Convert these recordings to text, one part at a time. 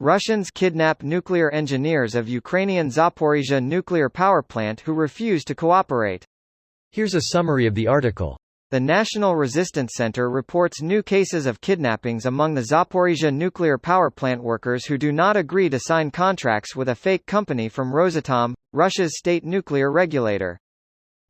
Russians kidnap nuclear engineers of Ukrainian Zaporizhzhia nuclear power plant who refuse to cooperate. Here's a summary of the article. The National Resistance Center reports new cases of kidnappings among the Zaporizhzhia nuclear power plant workers who do not agree to sign contracts with a fake company from Rosatom, Russia's state nuclear regulator.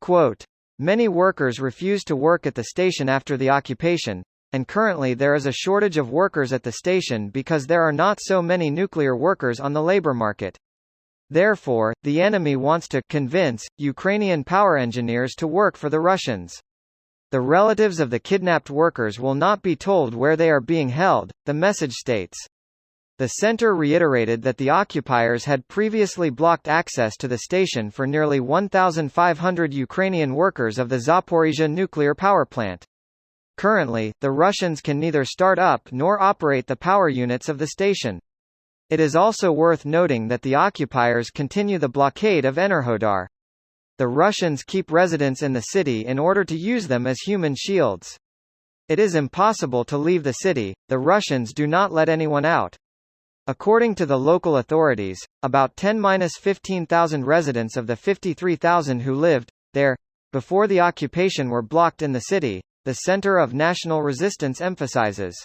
Quote, "Many workers refuse to work at the station after the occupation, and currently there is a shortage of workers at the station because there are not so many nuclear workers on the labor market. Therefore, the enemy wants to convince Ukrainian power engineers to work for the Russians. The relatives of the kidnapped workers will not be told where they are being held," the message states. The center reiterated that the occupiers had previously blocked access to the station for nearly 1,500 Ukrainian workers of the Zaporizhzhia nuclear power plant. Currently, the Russians can neither start up nor operate the power units of the station. It is also worth noting that the occupiers continue the blockade of Enerhodar. The Russians keep residents in the city in order to use them as human shields. It is impossible to leave the city, the Russians do not let anyone out. According to the local authorities, about 10–15,000 residents of the 53,000 who lived there before the occupation were blocked in the city, the Center of National Resistance emphasizes.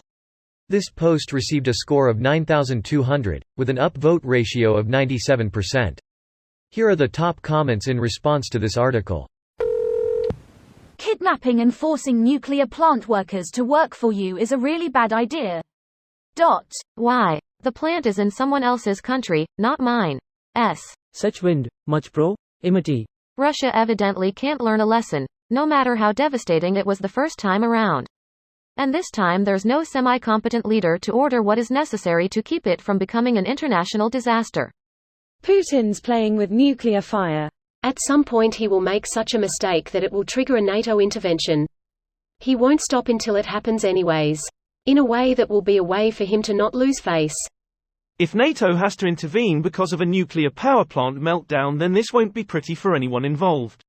This post received a score of 9,200, with an upvote ratio of 97%. Here are the top comments in response to this article. Kidnapping and forcing nuclear plant workers to work for you is a really bad idea. Why? The plant is in someone else's country, not mine. Such wind, much pro-imity. Russia evidently can't learn a lesson, no matter how devastating it was the first time around. And this time there's no semi-competent leader to order what is necessary to keep it from becoming an international disaster. Putin's playing with nuclear fire. At some point he will make such a mistake that it will trigger a NATO intervention. He won't stop until it happens anyways. In a way that will be a way for him to not lose face. If NATO has to intervene because of a nuclear power plant meltdown, then this won't be pretty for anyone involved.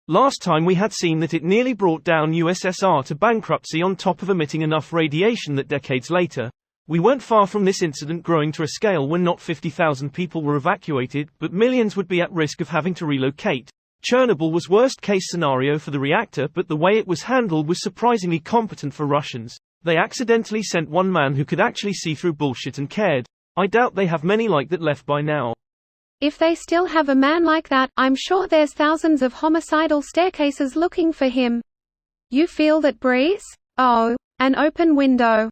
Last time we had seen that it nearly brought down USSR to bankruptcy on top of emitting enough radiation that decades later, we weren't far from this incident growing to a scale when not 50,000 people were evacuated, but millions would be at risk of having to relocate. Chernobyl was worst-case scenario for the reactor, but the way it was handled was surprisingly competent for Russians. They accidentally sent one man who could actually see through bullshit and cared. I doubt they have many like that left by now. If they still have a man like that, I'm sure there's thousands of homicidal staircases looking for him. You feel that breeze? Oh, an open window.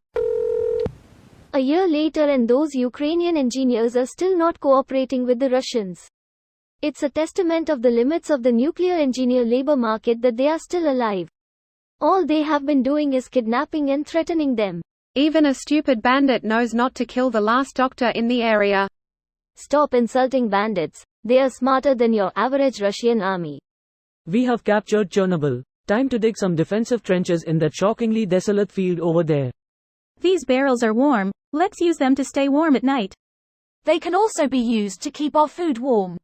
A year later and those Ukrainian engineers are still not cooperating with the Russians. It's a testament of the limits of the nuclear engineer labor market that they are still alive. All they have been doing is kidnapping and threatening them. Even a stupid bandit knows not to kill the last doctor in the area. Stop insulting bandits. They are smarter than your average Russian army. We have captured Chernobyl. Time to dig some defensive trenches in that shockingly desolate field over there. These barrels are warm. Let's use them to stay warm at night. They can also be used to keep our food warm.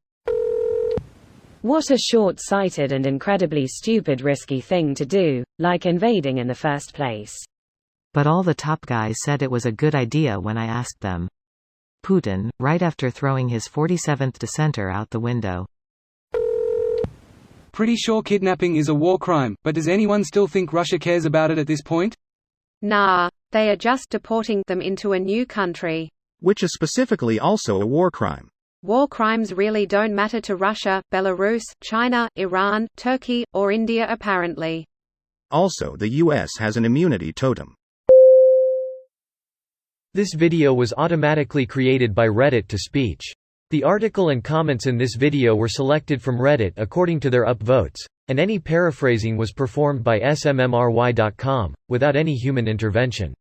What a short-sighted and incredibly stupid risky thing to do, like invading in the first place. But all the top guys said it was a good idea when I asked them. Putin, right after throwing his 47th dissenter out the window. Pretty sure kidnapping is a war crime, but does anyone still think Russia cares about it at this point? Nah, they are just deporting them into a new country. Which is specifically also a war crime. War crimes really don't matter to Russia, Belarus, China, Iran, Turkey, or India apparently. Also, the US has an immunity totem. This video was automatically created by Reddit to speech. The article and comments in this video were selected from Reddit according to their upvotes, and any paraphrasing was performed by smmry.com, without any human intervention.